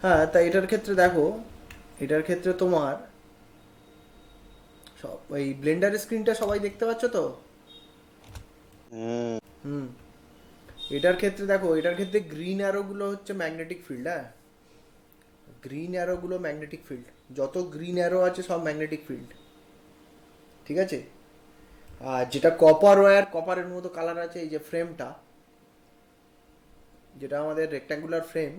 হ্যাঁ, তা এটার ক্ষেত্রে দেখো, এটার ক্ষেত্রে তোমার সব ওই ব্লেন্ডারের স্ক্রিনটা সবাই দেখতে পাচ্ছ তো? হুম। হুম। এটার ক্ষেত্রে দেখো, এটার ক্ষেত্রে গ্রিন অ্যারোগুলো হচ্ছে ম্যাগনেটিক ফিল্ড। হ্যাঁ, গ্রিন অ্যারোগুলো ম্যাগনেটিক ফিল্ড। যত গ্রিন অ্যারো আছে সব ম্যাগনেটিক ফিল্ড। ঠিক আছে? আর যেটা কপার ওয়্যার, কপারের মতো কালার আছে, এই যে ফ্রেমটা, যেটা আমাদের রেক্ট্যাঙ্গুলার ফ্রেম,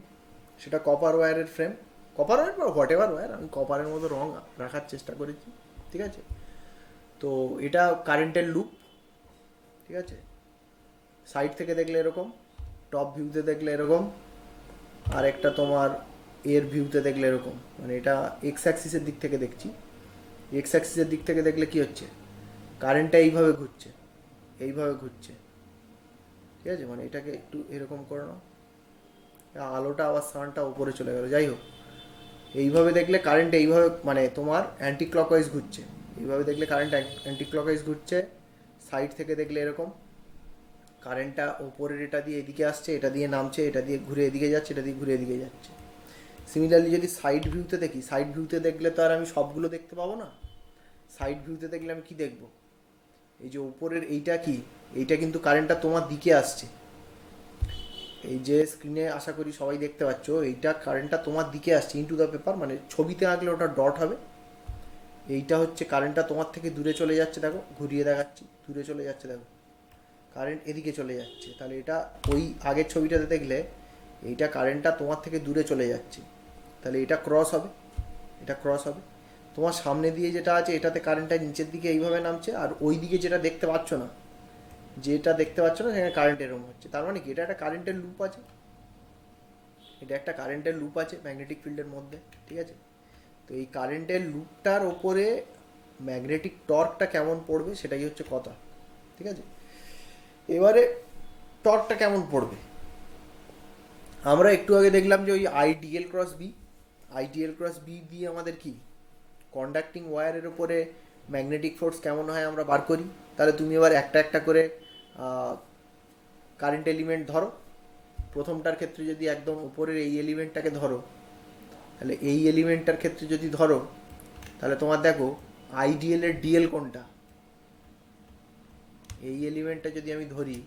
সেটা কপার ওয়্যারের ফ্রেম। কপার ওয়্যার বা হোয়াট এভার ওয়্যার, আমি কপারের মতো রং রাখার চেষ্টা করেছি। ঠিক আছে? তো এটা কারেন্টের লুপ। ঠিক আছে? সাইড থেকে দেখলে এরকম, টপ ভিউতে দেখলে এরকম, আর একটা তোমার এর ভিউতে দেখলে এরকম। মানে এটা এক্স অ্যাক্সিসের দিক থেকে দেখছি। এক্স অ্যাক্সিসের দিক থেকে দেখলে কি হচ্ছে, কারেন্টটা এইভাবে ঘুরছে, এইভাবে ঘুরছে। ঠিক আছে? মানে এটাকে একটু এরকম করে নাও, আলোটা আবার সানটা উপরে চলে গেল। যাই হোক, এইভাবে দেখলে কারেন্ট এইভাবে, মানে তোমার অ্যান্টি ক্লকওয়াইজ ঘুরছে। এইভাবে দেখলে কারেন্ট অ্যান্টি ক্লকওয়াইজ ঘুরছে। সাইড থেকে দেখলে এরকম, কারেন্টটা ওপরের এটা দিয়ে এদিকে আসছে, এটা দিয়ে নামছে, এটা দিয়ে ঘুরে এদিকে যাচ্ছে, এটা দিয়ে ঘুরে এদিকে যাচ্ছে। সিমিলারলি যদি সাইড ভিউতে দেখি, সাইড ভিউতে দেখলে তো আর আমি সবগুলো দেখতে পাবো না। সাইড ভিউতে দেখলে আমি কি দেখব, এই যে উপরের এইটা কি, এইটা কিন্তু কারেন্টটা তোমার দিকে আসছে। এই যে স্ক্রিনে আশা করি সবাই দেখতে পাচ্ছ, এইটা কারেন্টটা তোমার দিকে আসছে ইনটু দ্য পেপার, মানে ছবিতে আঁকলে ওটা ডট হবে। এইটা হচ্ছে কারেন্টটা তোমার থেকে দূরে চলে যাচ্ছে, দেখো ঘুরিয়ে দেখাচ্ছি, দূরে চলে যাচ্ছে দেখো, কারেন্ট এদিকে চলে যাচ্ছে। তাহলে এটা ওই আগের ছবিটাতে দেখলে এইটা কারেন্টটা তোমার থেকে দূরে চলে যাচ্ছে, তাহলে এটা ক্রস হবে, এটা ক্রস হবে। তোমার সামনে দিয়ে যেটা আছে এটাতে কারেন্টটা নিচের দিকে এইভাবে নামছে, আর ওই দিকে যেটা দেখতে পাচ্ছ না, যেটা দেখতে পাচ্ছ না সেখানে কারেন্ট এরকম হচ্ছে। তার মানে কি, এটা একটা কারেন্টের লুপ আছে, এটা একটা কারেন্টের লুপ আছে ম্যাগনেটিক ফিল্ডের মধ্যে। ঠিক আছে? তো এই কারেন্টের লুপটার ওপরে ম্যাগনেটিক টর্কটা কেমন পড়বে সেটাই হচ্ছে কথা। ঠিক আছে? এবারে টর্কটা কেমন পড়বে, আমরা একটু আগে দেখলাম যে ওই IDL cross B, IDL cross B দিয়ে আমাদের কি, কন্ডাক্টিং ওয়্যারের ওপরে ম্যাগনেটিক ফোর্স কেমন হয় আমরা বার করি। তাহলে তুমি এবার একটা একটা করে কারেন্ট এলিমেন্ট ধরো। প্রথমটার ক্ষেত্রে যদি একদম উপরের এই এলিমেন্টটাকে ধরো, তাহলে এই এলিমেন্টটার ক্ষেত্রে যদি ধরো, তাহলে তোমার দেখো আইডিএল এর ডিএল কোনটা। এই এলিমেন্টটা যদি আমি ধরি,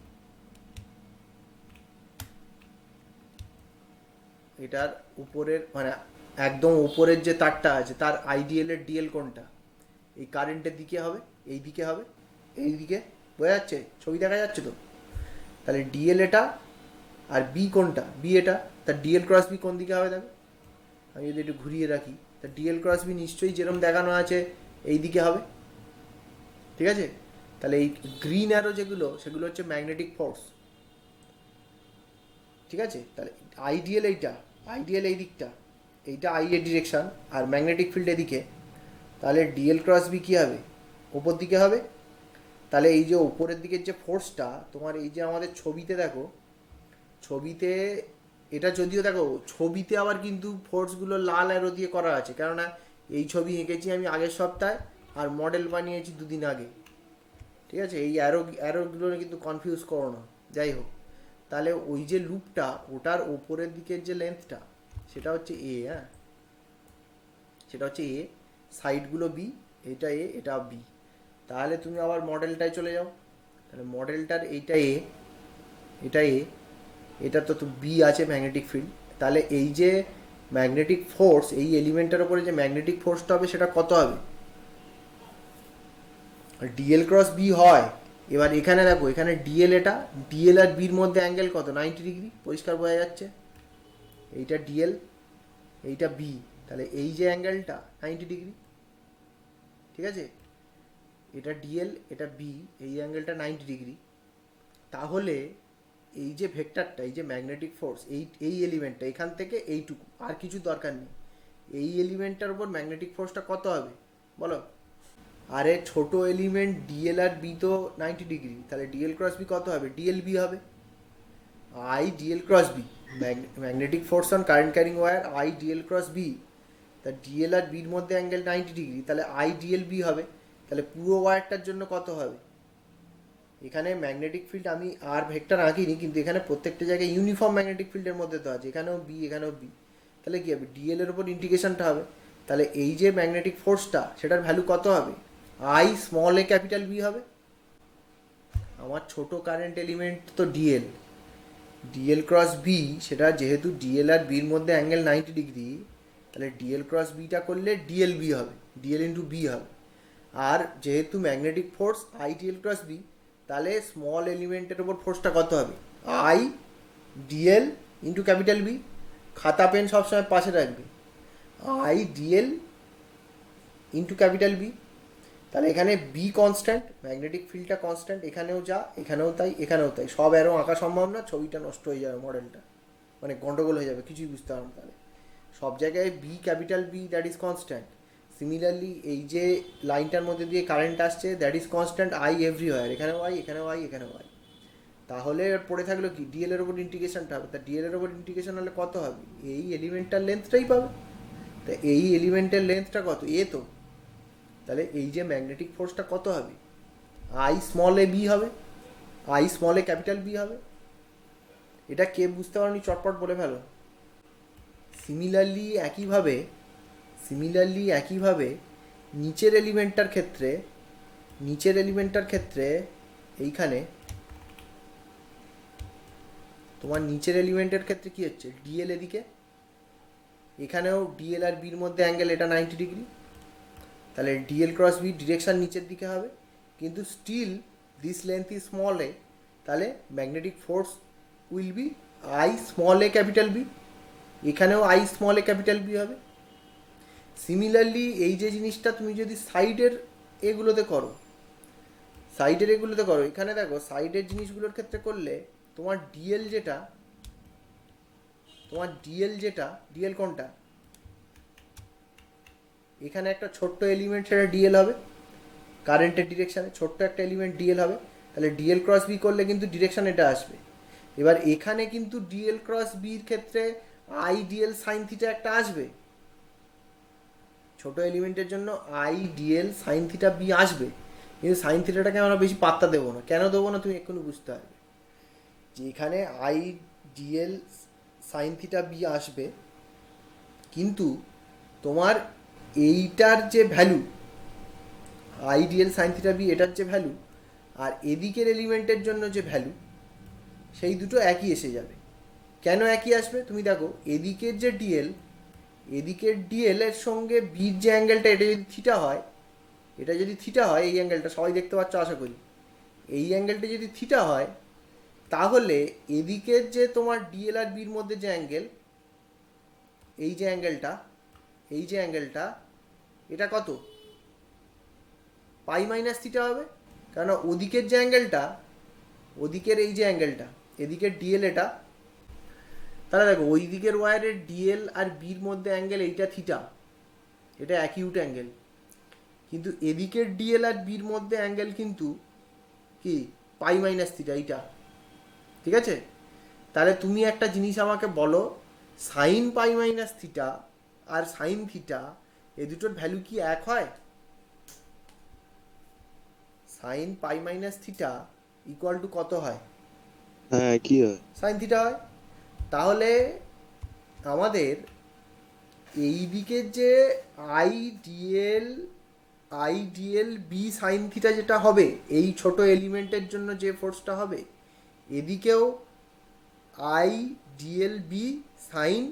এটার উপরের মানে একদম উপরের যে তারটা আছে তার আইডিএল এর ডিএল কোনটা, এই কারেন্টের দিকে হবে, এই দিকে হবে, এই দিকে। বোঝা যাচ্ছে? ছবি দেখা যাচ্ছে তো? তাহলে ডিএল এটা, আর বি কোনটা, বি এটা, তার ডিএল ক্রস বি কোন দিকে হবে দেখো। আমি যদি একটু ঘুরিয়ে রাখি, তা ডিএল ক্রস বি নিশ্চয়ই যেরকম দেখানো আছে এই দিকে হবে। ঠিক আছে? তাহলে এই গ্রিন অ্যারো যেগুলো, সেগুলো হচ্ছে ম্যাগনেটিক ফোর্স। ঠিক আছে? তাহলে আইডিএল এইটা, আইডিএল এই দিকটা, এইটা আই এর ডিরেকশন, আর ম্যাগনেটিক ফিল্ড এদিকে। তাহলে ডিএল ক্রস বি কী হবে, ওপর দিকে হবে। তাহলে এই যে উপরের দিকের যে ফোর্সটা তোমার, এই যে আমাদের ছবিতে দেখো, ছবিতে এটা যদিও দেখো, ছবিতে আবার কিন্তু ফোর্সগুলো লাল অ্যারো দিয়ে করা আছে, কেননা এই ছবি এঁকেছি আমি আগের সপ্তাহে, আর মডেল বানিয়েছি দুদিন আগে। ঠিক আছে? এই অ্যারোগুলো কিন্তু কনফিউজ করো না। যাই হোক, তাহলে ওই যে লুপটা, ওটার ওপরের দিকের যে লেন্থটা, সেটা হচ্ছে এ। হ্যাঁ, সেটা হচ্ছে এ, সাইডগুলো বি, এটা এ, এটা বি। তাহলে তুমি আবার মডেলটায় চলে যাও, তাহলে মডেলটার এইটা এ, এটা এ, এটা তো তো বি আছে ম্যাগনেটিক ফিল্ড। তাহলে এই যে ম্যাগনেটিক ফোর্স, এই এলিমেন্টের ওপরে যে ম্যাগনেটিক ফোর্সটা হবে সেটা কত হবে, ডিএল ক্রস বি হয়। এবার এখানে দেখো, এখানে ডিএল, এটা ডিএল আর বির মধ্যে অ্যাঙ্গেল কত, 90 ডিগ্রি, পরিষ্কার বোঝা যাচ্ছে। এইটা ডিএল, এইটা বি, তাহলে এই যে অ্যাঙ্গেলটা 90 ডিগ্রি। ঠিক আছে? এটা ডিএল, এটা বি, এই অ্যাঙ্গেলটা 90 ডিগ্রি। তাহলে এই যে ভেক্টরটা, এই যে ম্যাগনেটিক ফোর্স, এই এই এলিমেন্টটা এখান থেকে এইটুকু, আর কিছু দরকার নেই, এই এলিমেন্টটার উপর ম্যাগনেটিক ফোর্সটা কত হবে বলো। আরে ছোট এলিমেন্ট ডিএল আর বি তো 90 ডিগ্রি, তাহলে ডিএল ক্রস বি কত হবে, ডিএল বি হবে। I DL cross B, magnetic force on current carrying wire, I DL cross B. তা ডিএল আর বির মধ্যে অ্যাঙ্গেল 90 ডিগ্রি, তাহলে আই ডিএল বি হবে। তাহলে পুরো ওয়্যারটার জন্য কত হবে, এখানে ম্যাগনেটিক ফিল্ড আমি আর ভেক্টর আঁকিনি, কিন্তু এখানে প্রত্যেকটা জায়গায় ইউনিফর্ম ম্যাগনেটিক ফিল্ডের মধ্যে তো আছে, এখানেও বি, এখানেও বি। তাহলে কী হবে, ডিএল এর ওপর ইন্টিগ্রেশনটা হবে। তাহলে এই যে ম্যাগনেটিক ফোর্সটা সেটার ভ্যালু কত হবে, I small A capital B হবে। আমার ছোট কারেন্ট এলিমেন্ট তো ডিএল, ডিএল ক্রস বি, সেটা যেহেতু ডিএল আর বির মধ্যে অ্যাঙ্গেল 90 ডিগ্রি, তাহলে ডিএল ক্রস বিটা করলে ডিএল বি হবে, ডিএল ইন্টু বি হবে। আর যেহেতু magnetic force I DL cross B, তাহলে স্মল এলিমেন্টের ওপর ফোর্সটা কত হবে, I DL into capital B. খাতা পেন সবসময় পাশে রাখবে, I DL into capital B. তাহলে এখানে বি কনস্ট্যান্ট, ম্যাগনেটিক ফিল্ডটা কনস্ট্যান্ট, এখানেও যা, এখানেও তাই, এখানেও তাই, সব অ্যারো আঁকা সম্ভব না, ছবিটা নষ্ট হয়ে যাবে, মডেলটা মানে গন্ডগোল হয়ে যাবে, কিছুই বুঝতে পারবে না। তাহলে সব জায়গায় B capital B, that is constant. Similarly এই যে লাইনটার মধ্যে দিয়ে কারেন্ট আসছে, that is constant I everywhere, এখানেও আই, এখানেও আই, এখানেও আই। তাহলে পড়ে থাকলো কি, ডিএল এর ওপর ইন্টিগ্রেশনটা হবে। তা ডিএল এর ওপর ইন্টিগ্রেশন হলে কত হবে, এই এলিমেন্টটার লেন্থটাই পাবে। তা এই এলিমেন্টের লেন্থটা কত, এ তো, তাহলে এই যে ম্যাগনেটিক ফোর্সটা কত হবে, আই স্মল এ বি হবে, I small A capital B হবে। এটা কে বুঝতে পারোনি চটপট বলে ফেলো। সিমিলারলি একইভাবে নিচের এলিমেন্টটার ক্ষেত্রে এইখানে তোমার নিচের এলিমেন্টের ক্ষেত্রে কি হচ্ছে, ডিএল এদিকে, এখানেও ডিএল আর বির মধ্যে অ্যাঙ্গেল এটা 90 ডিগ্রি, তাহলে ডিএল ক্রস বি ডিরেকশন নিচের দিকে হবে, কিন্তু still this length is small a, তাহলে magnetic force will be I small A capital B, এখানেও I small A capital B হবে। সিমিলারলি এই যে জিনিসটা তুমি যদি এগুলোতে করো, এখানে দেখো সাইডের জিনিসগুলোর ক্ষেত্রে করলে তোমার ডিএল কোনটা, এখানে একটা ছোট্ট এলিমেন্ট, সেটা ডিএল হবে, কারেন্টের ডিরেকশানে ছোট্ট একটা এলিমেন্ট ডিএল হবে। তাহলে ডিএল ক্রস বি করলে কিন্তু ডিরেকশান এটা আসবে। এবার এখানে কিন্তু ডিএল ক্রস বির ক্ষেত্রে আই ডিএল সাইন থিটা একটা আসবে, ছোট এলিমেন্টের জন্য I DL sine theta B আসবে, কিন্তু সাইন থিটাটাকে আমরা বেশি পাত্তা দেবো না। কেন দেবো না তুমি এক্ষুনি বুঝতে পারবে, যে এখানে I DL sine theta B আসবে, কিন্তু তোমার এইটার যে value IDL sine theta B, এটার যে ভ্যালু আর এদিকের এলিমেন্টের জন্য যে ভ্যালু, সেই দুটো একই এসে যাবে। কেন একই আসবে, তুমি দেখো এদিকের যে ডিএল এর সঙ্গে বির যে অ্যাঙ্গেলটা, এটা যদি থিটা হয়, এই অ্যাঙ্গেলটা সবাই দেখতে পাচ্ছ আশা করি, এই অ্যাঙ্গেলটা যদি থিটা হয়, তাহলে এদিকের যে তোমার ডিএল আর বির মধ্যে যে অ্যাঙ্গেল, এই যে অ্যাঙ্গেলটা এটা কত, পাই মাইনাস থিটা হবে। কেন, ওদিকের যে অ্যাঙ্গেলটা, ওদিকের এই যে অ্যাঙ্গেলটা, এদিকের ডিএল এটা, তাহলে দেখো ওই দিকের ওয়ারের ডিএল আর বির মধ্যে অ্যাঙ্গেল এইটা থিটা, এটা অ্যাকিউট অ্যাঙ্গেল, কিন্তু এদিকের ডিএল আর বির মধ্যে অ্যাঙ্গেল কিন্তু কি, পাই মাইনাস থিটা, এইটা, ঠিক আছে। তাহলে তুমি একটা জিনিস আমাকে বলো, সাইন পাই মাইনাস থিটা আর সাইন থিটা, এই দুটোর ভ্যালু কি এক হয়? Sign pi minus theta equal two কত হয়? হ্যাঁ, কি হয়? সাইন থিটা হয়। তাহলে আমাদের এই দিকের যে আইডিএল বি সাইন থিটা যেটা হবে, এই ছোট এলিমেন্টের জন্য যে ফোর্সটা হবে, এদিকেও IDL B sine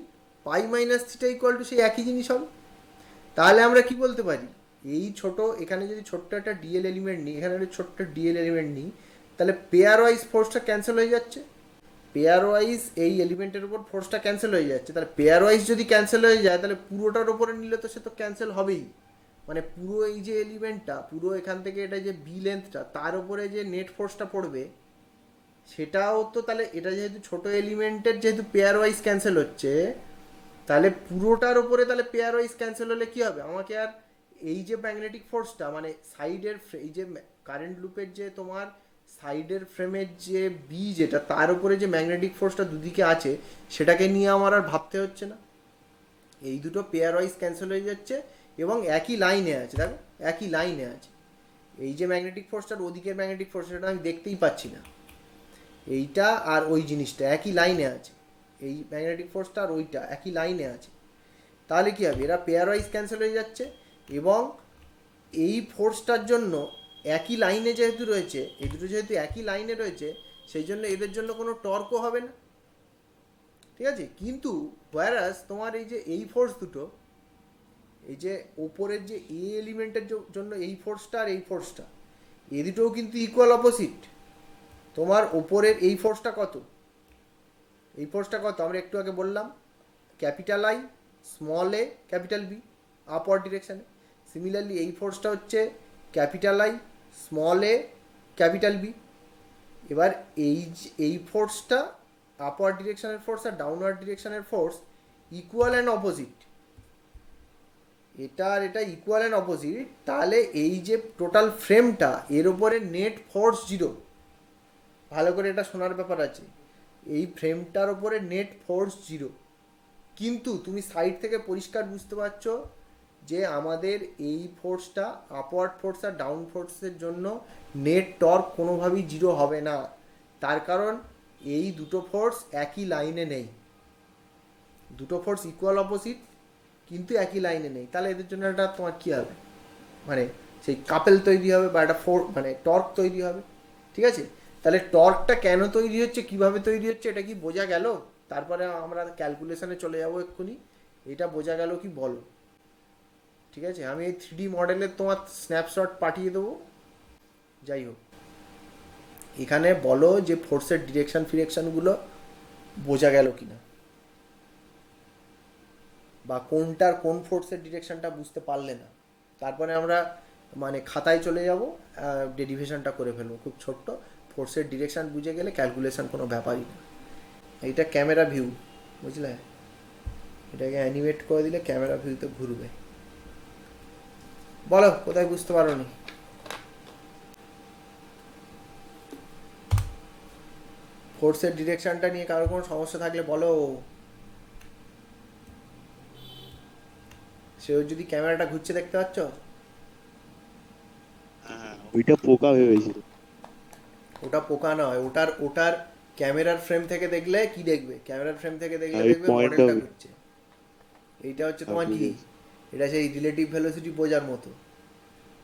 pi minus theta equal to সেই একই জিনিস হবে। তাহলে আমরা কি বলতে পারি, এই এখানে যদি ছোট্ট একটা ডিএল এলিমেন্ট নিই, এখানে একটা ছোট্ট ডিএল এলিমেন্ট নিই, তাহলে পেয়ার ওয়াইজ ফোর্সটা ক্যান্সেল হয়ে যাচ্ছে, পেয়ার ওয়াইজ এই এলিমেন্টের উপর ফোর্সটা ক্যান্সেল হয়ে যাচ্ছে। তাহলে পেয়ার ওয়াইজ যদি ক্যান্সেল হয়ে যায়, তাহলে পুরোটার উপরে নিলে তো সে তো ক্যান্সেল হবেই, মানে পুরো এই যে এলিমেন্টটা, পুরো এখান থেকে এটা যে বি লেন্থটা, তার উপরে যে নেট ফোর্সটা পড়বে, সেটাও তো, তাহলে এটা যেহেতু ছোট এলিমেন্টের যেহেতু পেয়ার ওয়াইজ ক্যান্সেল হচ্ছে, তাহলে পুরোটার ওপরে তাহলে পেয়ার ওয়াইজ ক্যান্সেল হলে কী হবে, আমাকে আর এই যে ম্যাগনেটিক ফোর্সটা, মানে সাইডের এই যে কারেন্ট লুপের যে তোমার সাইডের ফ্রেমের যে বি যেটা, তার উপরে যে ম্যাগনেটিক ফোর্সটা দুদিকে আছে, সেটাকে নিয়ে আমার আর ভাবতে হচ্ছে না। এই দুটো পেয়ার ওয়াইজ ক্যান্সেল হয়ে যাচ্ছে এবং একই লাইনে আছে, দেখো একই লাইনে আছে। এই যে ম্যাগনেটিক ফোর্সটার ওদিকের ম্যাগনেটিক ফোর্স, সেটা আমি দেখতেই পাচ্ছি না, এইটা আর ওই জিনিসটা একই লাইনে আছে, এই ম্যাগনেটিক ফোর্সটা আর ওইটা একই লাইনে আছে। তাহলে কী হবে, এরা পেয়ার ওয়াইজ ক্যান্সেল হয়ে যাচ্ছে এবং এই ফোর্সটার জন্য একই লাইনে যেহেতু রয়েছে, এই দুটো যেহেতু একই লাইনে রয়েছে, সেই জন্য এদের জন্য কোনো টর্কও হবে না, ঠিক আছে। কিন্তু হোয়ারাস তোমার এই যে এই ফোর্স দুটো, এই যে ওপরের যে এ এলিমেন্টের জন্য এই ফোর্সটা আর এই ফোর্সটা, এই দুটোও কিন্তু ইকুয়াল অপোজিট। তোমার ওপরের এই ফোর্সটা কত, এই ফোর্সটা কত আমরা একটু আগে বললাম, capital I small A capital B upward ডিরেকশানে। সিমিলারলি এই ফোর্সটা হচ্ছে capital I small A capital B. এবার এই ফোর্সটা আপওয়ার্ড ডিরেকশানের ফোর্স আর ডাউনওয়ার্ড ডিরেকশানের ফোর্স ইকুয়াল অ্যান্ড অপোজিট, এটা আর এটা ইকুয়াল অ্যান্ড অপোজিট। তাহলে এই যে টোটাল ফ্রেমটা, এর ওপরে নেট ফোর্স জিরো। ভালো করে এটা শোনার ব্যাপার আছে, এই ফ্রেমটার ওপরে নেট ফোর্স জিরো, কিন্তু তুমি সাইড থেকে পরিষ্কার বুঝতে পারছো যে আমাদের এই ফোর্সটা আপওয়ার্ড ফোর্স আর ডাউন ফোর্সের জন্য নেট টর্ক কোনোভাবেই জিরো হবে না। তার কারণ এই দুটো ফোর্স একই লাইনে নেই, দুটো ফোর্স ইকুয়াল অপোজিট কিন্তু একই লাইনে নেই। তাহলে এদের জন্য একটা তোমার কী হবে, মানে সেই কাপেল তৈরি হবে বা একটা মানে টর্ক তৈরি হবে, ঠিক আছে। তাহলে টর্কটা কেন তৈরি হচ্ছে, কিভাবে তৈরি হচ্ছে, এটা কি বোঝা গেল? তারপরে আমরা ক্যালকুলেশনে চলে যাবো এক্ষুনি। এটা বোঝা গেল কি বলো? ঠিক আছে, আমি এই 3D মডেলের তোমার স্ন্যাপশট পাঠিয়ে দেবো। যাই হোক, এখানে বলো যে ফোর্সের ডিরেকশন ফিরেকশনগুলো বোঝা গেল কি না, বা কোনটার কোন ফোর্সের ডিরেকশনটা বুঝতে পারলে না। তারপরে আমরা মানে খাতায় চলে যাব, ডেরিভেশনটা করে ফেলবো খুব ছোট্ট। ফোর্সের ডিরেকশন বুঝে গেলে ক্যালকুলেশন কোনো ব্যাপারই না। এইটা ক্যামেরা ভিউ, বুঝলে, এটাকে অ্যানিমেট করে দিলে ক্যামেরা ভিউতে ঘুরবে। বলো কোথায় বুঝতে পারো নি? ফোর্সের ডিরেকশনটা নিয়ে কারোর কোনো সমস্যা থাকলে বলো। সেও যদি ক্যামেরাটা ঘুরছে দেখতে পাচ্ছ? হ্যাঁ, ওইটা পোকা ভেবেছিল। ওটা পোকা নয়, ওটার ওটার ক্যামেরার ফ্রেম থেকে দেখলে কি দেখবে, ক্যামেরার ফ্রেম থেকে দেখলে ওই দেখবে পয়েন্টটা মডেলটা ঘুরছে। এইটা হচ্ছে তোমার কি, এটা সেই রিলেটিভ ভেলোসিটি বোঝার মতো।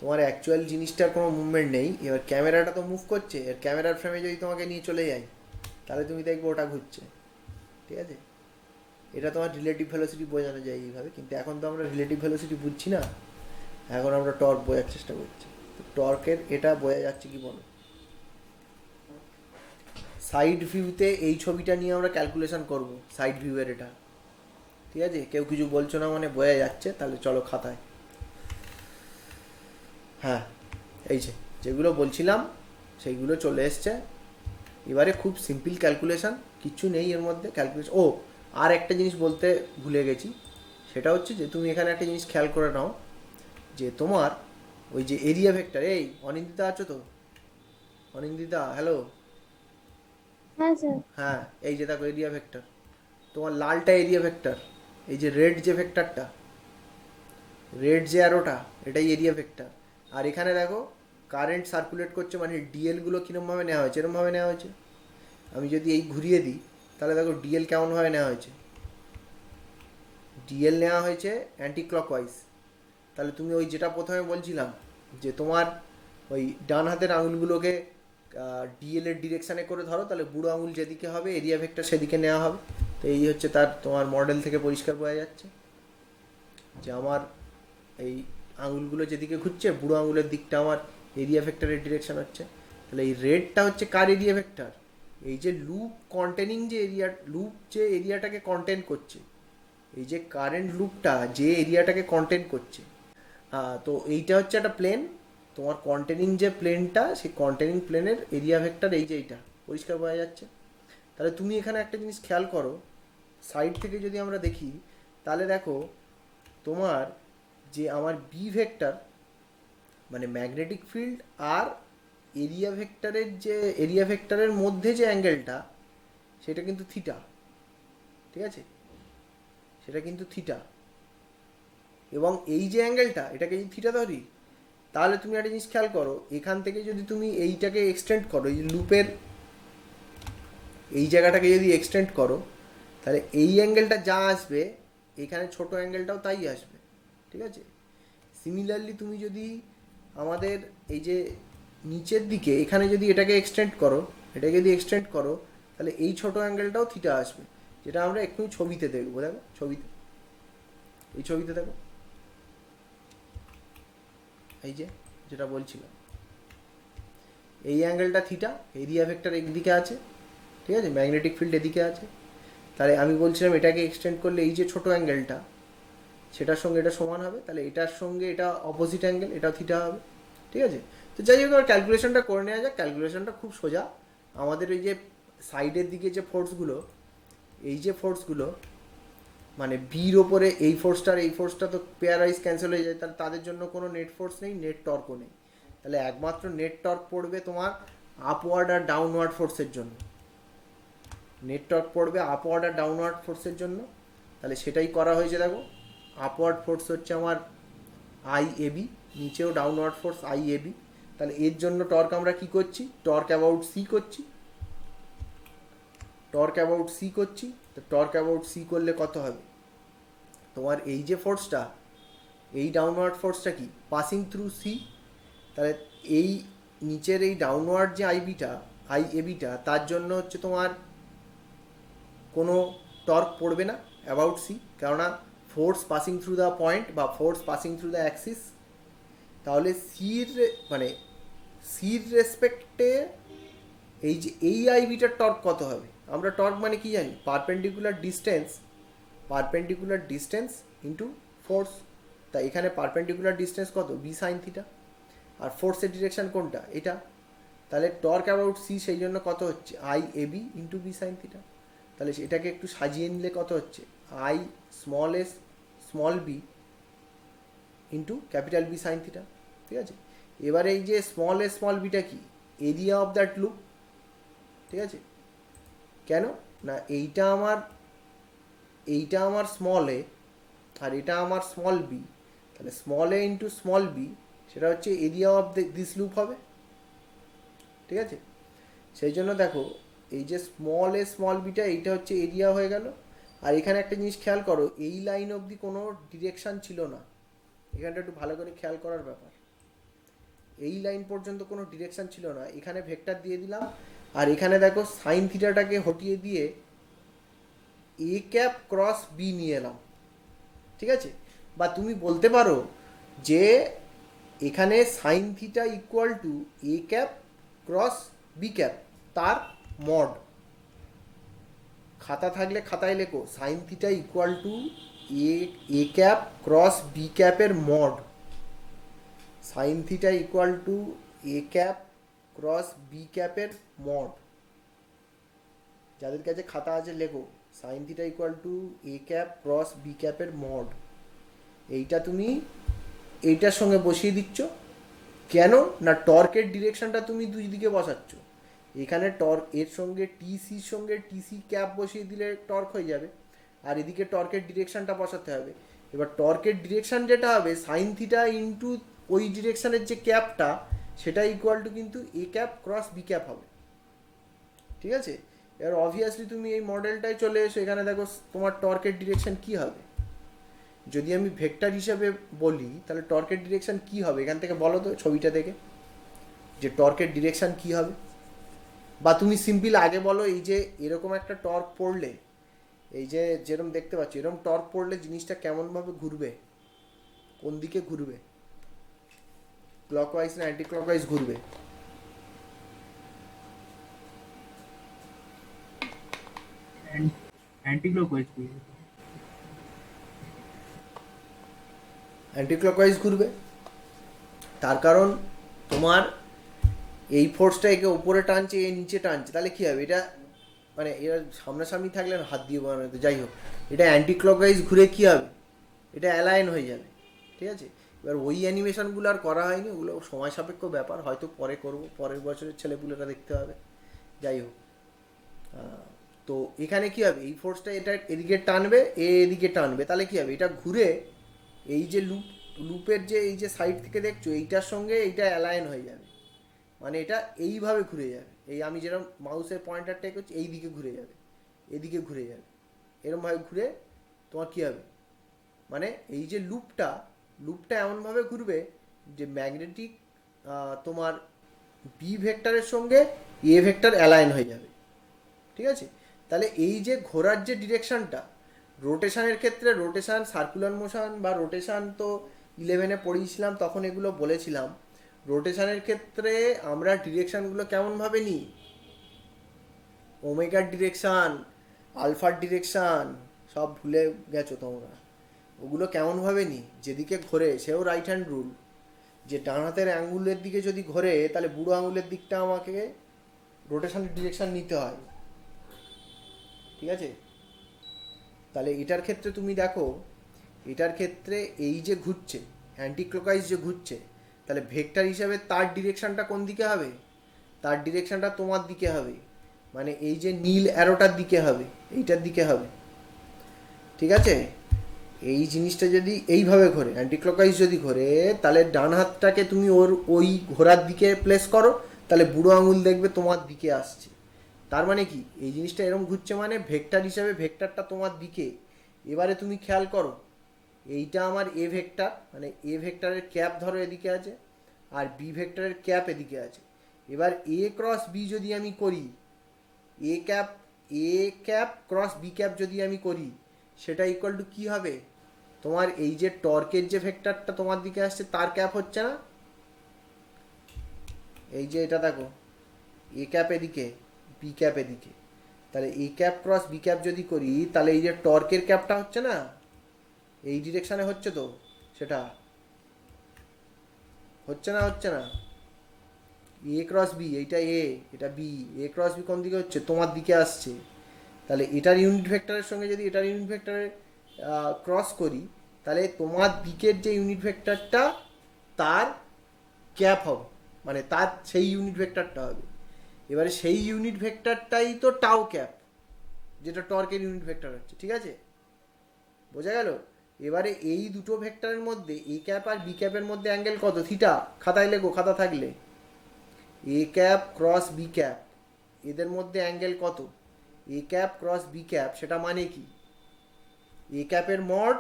তোমার অ্যাকচুয়াল জিনিসটার কোনো মুভমেন্ট নেই, এবার ক্যামেরাটা তো মুভ করছে, এর ক্যামেরার ফ্রেমে যদি তোমাকে নিয়ে চলে যায় তাহলে তুমি দেখবে ওটা ঘুরছে, ঠিক আছে। এটা তোমার রিলেটিভ ভেলোসিটি বোঝানো যায় এইভাবে, কিন্তু এখন তো আমরা রিলেটিভ ভেলোসিটি বুঝছি না, এখন আমরা টর্ক বোঝার চেষ্টা করছি। তো টর্কের এটা বোঝা যাচ্ছে কি বলো? সাইড ভিউতে এই ছবিটা নিয়ে আমরা ক্যালকুলেশন করব, সাইড ভিউয়ের এটা, ঠিক আছে। কেউ কিছু বলছো না মানে বোঝা যাচ্ছে, তাহলে চলো খাতায়। হ্যাঁ, এই যে যেগুলো বলছিলাম সেইগুলো চলে এসছে। এবারে খুব সিম্পল ক্যালকুলেশন, কিচ্ছু নেই এর মধ্যে ক্যালকুলেশন। ও, আর একটা জিনিস বলতে ভুলে গেছি, সেটা হচ্ছে যে তুমি এখানে একটা জিনিস খেয়াল করে নাও, যে তোমার ওই যে এরিয়া ভেক্টর, এই অনিন্দিতা আছো তো? অনিন্দিতা, হ্যালো। হ্যাঁ স্যার। হ্যাঁ, এই যে দেখো এরিয়া ভেক্টর, তোমার লালটা এরিয়া ভেক্টর, এই যে রেড যে ভেক্টরটা, রেড যে অ্যারোটা, এটাই এরিয়া ভেক্টর। আর এখানে দেখো কারেন্ট সার্কুলেট করছে, মানে ডিএলগুলো কীরমভাবে নেওয়া হয়েছে, এরমভাবে নেওয়া হয়েছে। আমি যদি এই ঘুরিয়ে দিই তাহলে দেখো ডিএল কেমনভাবে নেওয়া হয়েছে, ডিএল নেওয়া হয়েছে অ্যান্টি ক্লকওয়াইজ। তাহলে তুমি ওই যেটা প্রথমে বলছিলাম যে তোমার ওই ডান হাতের আঙুলগুলোকে ডিএলের ডিরেকশানে করে ধরো, তাহলে বুড়ো আঙুল যেদিকে হবে এরিয়া ভেক্টর সেদিকে নেওয়া হবে। তো এই হচ্ছে তার, তোমার মডেল থেকে পরিষ্কার বোঝা যাচ্ছে যে আমার এই আঙুলগুলো যেদিকে ঘুরছে বুড়ো আঙুলের দিকটা আমার এরিয়া ভেক্টরের ডিরেকশন হচ্ছে। তাহলে এই রেডটা হচ্ছে কার এরিয়া ভেক্টর? এই যে লুপ কন্টেনিং যে এরিয়া, লুপ যে এরিয়াটাকে কন্টেন করছে, এই যে কারেন্ট লুপটা যে এরিয়াটাকে কন্টেন করছে, তো এইটা হচ্ছে একটা প্লেন। তোমার কন্টেনিং যে প্লেনটা, সেই কন্টেনিং প্লেনের এরিয়া ভেক্টর এই যে এইটা, পরিষ্কার বোঝা যাচ্ছে। তাহলে তুমি এখানে একটা জিনিস খেয়াল করো, সাইড থেকে যদি আমরা দেখি তাহলে দেখো তোমার যে আমার বি ভেক্টর মানে ম্যাগনেটিক ফিল্ড আর এরিয়া ভেক্টরের যে এরিয়া ভেক্টরের মধ্যে যে অ্যাঙ্গেলটা, সেটা কিন্তু থিটা, ঠিক আছে, সেটা কিন্তু থিটা। এবং এই যে অ্যাঙ্গেলটা, এটাকে যদি থিটা ধরি, তাহলে তুমি একটা জিনিস খেয়াল করো, এখান থেকে যদি তুমি এইটাকে এক্সটেন্ড করো, এই লুপের এই জায়গাটাকে যদি এক্সটেন্ড করো, তাহলে এই অ্যাঙ্গেলটা যা আসবে এখানে ছোট অ্যাঙ্গেলটাও তাই আসবে, ঠিক আছে। সিমিলারলি তুমি যদি আমাদের এই যে নিচের দিকে এখানে যদি এটাকে এক্সটেন্ড করো, এটাকে যদি এক্সটেন্ড করো, তাহলে এই ছোট অ্যাঙ্গেলটাও থিটা আসবে, যেটা আমরা এক্ষুনি ছবিতে দেখবো। দেখো ছবিতে, এই ছবিতে দেখো, এই যে যেটা বলছিলাম, এই অ্যাঙ্গেলটা থিটা, এরিয়া ভেক্টর একদিকে আছে, ঠিক আছে, ম্যাগনেটিক ফিল্ড এদিকে আছে। তাহলে আমি বলছিলাম এটাকে এক্সটেন্ড করলে এই যে ছোট অ্যাঙ্গেলটা, সেটার সঙ্গে এটা সমান হবে, তাহলে এটার সঙ্গে এটা অপোজিট অ্যাঙ্গেল, এটা থিটা হবে, ঠিক আছে। তো যাই হোক, ক্যালকুলেশনটা করে নেওয়া যাক। ক্যালকুলেশনটা খুব সোজা। আমাদের এই যে সাইডের দিকে যে ফোর্সগুলো, এই যে ফোর্সগুলো মানে বির ওপরে এই ফোর্সটার এই ফোর্সটা তো পেয়ার ওয়াইজ ক্যান্সেল হয়ে যায়, তাহলে তাদের জন্য কোনো নেট ফোর্স নেই, নেট টর্কও নেই। তাহলে একমাত্র নেট টর্ক পড়বে তোমার আপওয়ার্ড আর ডাউনওয়ার্ড ফোর্সের জন্য। নেট টর্ক পড়বে আপওয়ার্ড আর ডাউনওয়ার্ড ফোর্সের জন্য। তাহলে সেটাই করা হয়েছে। দেখো, আপওয়ার্ড ফোর্স হচ্ছে আমার আই এ বি, নিচেও downward force I A B. তাহলে এর জন্য টর্ক আমরা কি করছি, টর্ক অ্যাবাউট সি করছি, টর্ক অ্যাবাউট সি করছি। তো টর্ক অ্যাবাউট সি করলে কত হবে, তোমার এই যে ফোর্সটা, এই ডাউনওয়ার্ড ফোর্সটা কি পাসিং থ্রু সি, তাহলে এই নিচের এই ডাউনওয়ার্ড যে আইবিটা, আই এবিটা, তার জন্য হচ্ছে তোমার কোনো টর্ক পড়বে না অ্যাবাউট সি, কেননা force passing through the point বা force passing through the axis. তাহলে সির মানে সির রেসপেক্টে এই যে এই আইবিটার টর্ক কত হবে, আমরা টর্ক মানে কি জানি, পারপেন্ডিকুলার ডিস্টেন্স ইন্টু ফোর্স। তা এখানে পারপেন্ডিকুলার ডিস্টেন্স কত, বি সাইন থিটা, আর ফোর্সের ডিরেকশন কোনটা, এটা। তাহলে টর্ক অ্যাবাউট সি সেই জন্য কত হচ্ছে, I A B into B sine theta. তাহলে এটাকে একটু সাজিয়ে নিলে কত হচ্ছে, I small S small B into capital B sine theta, ঠিক আছে। এবারে এই যে স্মল এস স্মল বিটা কি, এরিয়া অফ দ্যাট লুপ, ঠিক আছে। কেন না, এইটা আমার স্মল এ আর এটা আমার স্মল বি, তাহলে স্মল এ ইন্টু স্মল বি সেটা হচ্ছে এরিয়া অফ দিস লুপ হবে, ঠিক আছে। সেই জন্য দেখো, এই যে স্মল এ স্মল বিটা, এইটা হচ্ছে এরিয়া হয়ে গেল। আর এখানে একটা জিনিস খেয়াল করো, এই লাইন অবধি কোনো ডিরেকশান ছিল না, এখানটা একটু ভালো করে খেয়াল করার ব্যাপার। এই লাইন পর্যন্ত কোনো ডিরেকশান ছিল না, এখানে ভেক্টর দিয়ে দিলাম। আর এখানে দেখো সাইন থিটাটাকে হটিয়ে দিয়ে এ ক্যাপ ক্রস বি নিয়ে এলাম, ঠিক আছে। বা তুমি বলতে পারো যে এখানে sine theta equal to A cap cross B cap, তার মড। খাতা থাকলে খাতায় লেখো sine theta equal to A cap cross B ক্যাপের mod. Sine theta equal to A cap cross B ক্যাপের মড। যাদের কাছে খাতা আছে লেখো sine theta equal to A cap cross B ক্যাপের মড। এইটা তুমি এইটার সঙ্গে বসিয়ে দিচ্ছ, কেন না টর্কের ডিরেকশনটা তুমি দুই দিকে বসাচ্ছ। এখানে টর্ক এর সঙ্গে টিসির সঙ্গে টিসি ক্যাপ বসিয়ে দিলে টর্ক হয়ে যাবে, আর এদিকে টর্কের ডিরেকশনটা বসাতে হবে। এবার টর্কের ডিরেকশন যেটা হবে সাইন থিটা ইন্টু ওই ডিরেকশনের যে ক্যাপটা, সেটা ইকুয়াল টু কিন্তু এ ক্যাপ ক্রস বি ক্যাপ হবে, ঠিক আছে। এবার অবভিয়াসলি তুমি এই মডেলটায় চলে এসো, এখানে দেখো তোমার টর্কের ডিরেকশন কী হবে। যদি আমি ভেক্টর হিসাবে বলি তাহলে টর্কের ডিরেকশন কী হবে, এখান থেকে বলো তো ছবিটা দেখে যে টর্কের ডিরেকশন কী হবে। বা তুমি সিম্পল আগে বলো, এই যে এরকম একটা টর্ক পড়লে, এই যে যেরকম দেখতে পাচ্ছ এরকম টর্ক পড়লে জিনিসটা কেমনভাবে ঘুরবে, কোন দিকে ঘুরবে, ক্লকওয়াইজ না অ্যান্টি ক্লকওয়াইজ ঘুরবে। অ্যান্টি ক্লকওয়াইজ অ্যান্টি ক্লকওয়াইজ ঘুরবে, তার কারণ তোমার এই ফোর্সটা একে উপরে টানছে, এ নিচে টানছে, তাহলে কী হবে, এটা মানে এরা সামনাসামনি থাকলে হাত দিয়ে বানাতে, যাই হোক এটা অ্যান্টি ক্লকওয়াইজ ঘুরে কী হবে, এটা অ্যালাইন হয়ে যাবে, ঠিক আছে। এবার ওই অ্যানিমেশনগুলো আর করা হয়নি, ওগুলো সময় সাপেক্ষ ব্যাপার, হয়তো পরে করব, পরের বছরের ছেলেপুলেরা দেখতে হবে, যাই হোক। তো এখানে কী হবে, এই ফোর্সটা এটা এদিকে টানবে, এদিকে টানবে, তাহলে কী হবে, এটা ঘুরে এই যে লুপের যে এই যে সাইড থেকে দেখছো এইটার সঙ্গে এইটা অ্যালাইন হয়ে যাবে, মানে এটা এইভাবে ঘুরে যাবে, এই আমি যেরকম মাউসের পয়েন্টারটাই করছি এই দিকে ঘুরে যাবে, এদিকে ঘুরে যাবে, এরকমভাবে ঘুরে তোমার কী হবে, মানে এই যে লুপটা এমনভাবে ঘুরবে যে ম্যাগনেটিক তোমার বি ভেক্টরের সঙ্গে এ ভেক্টর অ্যালাইন হয়ে যাবে, ঠিক আছে? তাহলে এই যে ঘোরার যে ডিরেকশনটা, রোটেশনের ক্ষেত্রে রোটেশন, সার্কুলার মোশন বা রোটেশন তো 11-এ পড়িয়েছিলাম, তখন এগুলো বলেছিলাম। রোটেশনের ক্ষেত্রে আমরা ডিরেকশনগুলো কেমনভাবে নিই? ওমেগার ডিরেকশান, আলফার ডিরেকশান সব ভুলে গেছো তোমরা। ওগুলো কেমনভাবে নিই? যেদিকে ঘোরে সেও রাইট হ্যান্ড রুল, যে ডান হাতের আঙ্গুলের দিকে যদি ঘোরে তাহলে বুড়ো আঙুলের দিকটা আমাকে রোটেশনের ডিরেকশান নিতে হয়, ঠিক আছে? তাহলে এটার ক্ষেত্রে তুমি দেখো, এটার ক্ষেত্রে এই যে ঘুরছে, অ্যান্টি ক্লকওয়াইজ যে ঘুরছে, তাহলে ভেক্টর হিসাবে তার ডিরেকশানটা কোন দিকে হবে? তার ডিরেকশানটা তোমার দিকে হবে, মানে এই যে নীল অ্যারোটার দিকে হবে, এইটার দিকে হবে, ঠিক আছে? এই জিনিসটা যদি এইভাবে ঘোরে, অ্যান্টি ক্লকওয়াইজ যদি ঘোরে, তাহলে ডান হাতটাকে তুমি ওই ঘোরার দিকে প্লেস করো, তাহলে বুড়ো আঙুল দেখবে তোমার দিকে আসছে। তার মানে কি, এই জিনিসটা এরকম ঘুরছে মানে ভেক্টর হিসাবে ভেক্টরটা তোমার দিকে। এবারে তুমি খেয়াল করো, এইটা আমার এ ভেক্টর, মানে এ ভেক্টরের ক্যাপ ধরো এদিকে আছে, আর বি ভেক্টরের ক্যাপ এদিকে আছে। এবার এ ক্রস বি যদি আমি করি, A cap A cap cross B cap যদি আমি করি, সেটা ইকুয়াল টু কী হবে? তোমার এই যে টর্কের যে ভেক্টরটা তোমার দিকে আসছে তার ক্যাপ হচ্ছে না? এই যে এটা দেখো, এ ক্যাপ এদিকে, বি ক্যাপ এদিকে, তাহলে এ ক্যাপ ক্রস বি ক্যাপ যদি করি, তাহলে এই যে টর্কের ক্যাপটা হচ্ছে না, এই ডিরেকশানে হচ্ছে তো, সেটা হচ্ছে না? হচ্ছে না? এ ক্রস বি, এইটা এ, এটা বি, এ ক্রস বি কোন দিকে হচ্ছে? তোমার দিকে আসছে। তাহলে এটার ইউনিট ভেক্টরের সঙ্গে যদি এটার ইউনিট ভেক্টরের ক্রস করি, তাহলে তোমার দিকের যে ইউনিট ভেক্টরটা তার ক্যাপ হবে, মানে তার সেই ইউনিট ভেক্টরটা হবে। এবারে সেই ইউনিট ভেক্টরটাই তো টাও ক্যাপ, যেটা টর্কের ইউনিট ভেক্টর হচ্ছে, ঠিক আছে? বোঝা গেল? এবারে এই দুটো ভেক্টরের মধ্যে এ ক্যাপ আর বি ক্যাপের মধ্যে অ্যাঙ্গেল কত? থিটা। খাতায় লেখো, খাতা থাকলে। A cap cross B cap, এদের মধ্যে অ্যাঙ্গেল কত? A cap cross B cap, সেটা মানে কি? এ ক্যাপের মড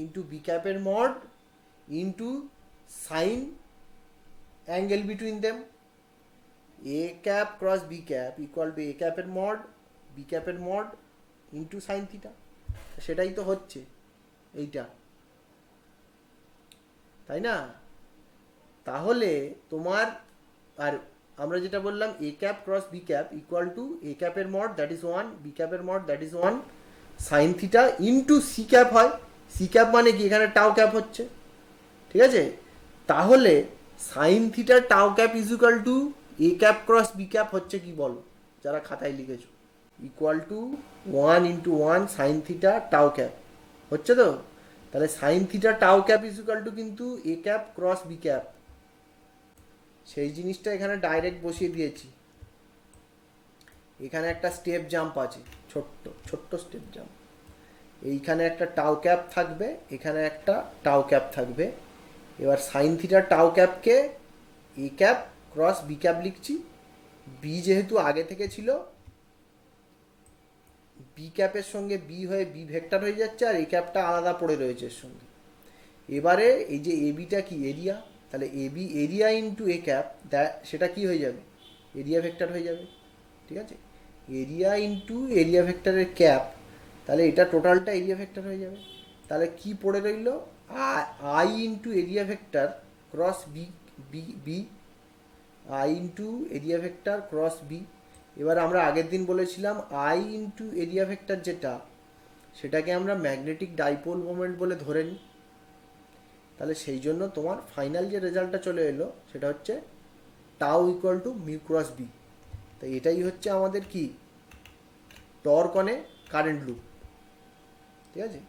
ইন্টু বি ক্যাপের mod into sine angle between them. A cap cross B cap equal to A ক্যাপের মড, বি ক্যাপের মড ইন্টু সাইন থিটা। সেটাই তো হচ্ছে এইটা, তাই না? তাহলে তোমার, আর আমরা যেটা বললাম, A cap cross B cap equal to A ক্যাপের মড দ্যাট ইজ 1, বি ক্যাপের mod that is 1, sine theta into C cap হয়। সি ক্যাপ মানে কি? এখানে টাও ক্যাপ হচ্ছে, ঠিক আছে? তাহলে sine theta tau cap is equal to A cap cross B cap হচ্ছে কি বলো, যারা খাতায় লিখেছো? Equal to 1 into 1 sine theta tau cap হচ্ছে তো? তাহলে sine theta tau cap is equal two কিন্তু এ ক্যাপ ক্রস বি ক্যাপ। সেই জিনিসটা এখানে ডাইরেক্ট বসিয়ে দিয়েছি। এখানে একটা স্টেপ জাম্প আছে, ছোট্ট ছোট্ট স্টেপ জাম্প। এইখানে একটা টাও ক্যাপ থাকবে, এখানে একটা টাও ক্যাপ থাকবে। এবার সাইন থিটা টাও ক্যাপকে এ ক্যাপ ক্রস বি ক্যাপ লিখছি। বি যেহেতু আগে থেকে ছিল, বি ক্যাপের সঙ্গে বি হয়ে বি ভেক্টর হয়ে যাচ্ছে, আর এ ক্যাপটা আলাদা পড়ে রয়েছে এর সঙ্গে। এবারে এই যে এ বিটা কি? এরিয়া। তাহলে A B area into A cap, সেটা কি হয়ে যাবে? এরিয়া ভেক্টর হয়ে যাবে, ঠিক আছে? এরিয়া ইন্টু এরিয়া ভেক্টরের ক্যাপ, তাহলে এটা টোটালটা এরিয়া ভেক্টর হয়ে যাবে। তাহলে কি পড়ে রইল? I into area vector cross B, B B I into area vector cross B. এবার আমরা আগের দিন বলেছিলাম আই ইন্টু এরিয়া ভেক্টর যেটা, সেটাকে আমরা ম্যাগনেটিক ডাইপোল মোমেন্ট বলে ধরে নিই। তাহলে সেই জন্য তোমার ফাইনাল যে রেজাল্টটা চলে এলো সেটা হচ্ছে tau equal to mu cross B. তো এটাই হচ্ছে আমাদের কি? Torque on a current loop, ঠিক আছে?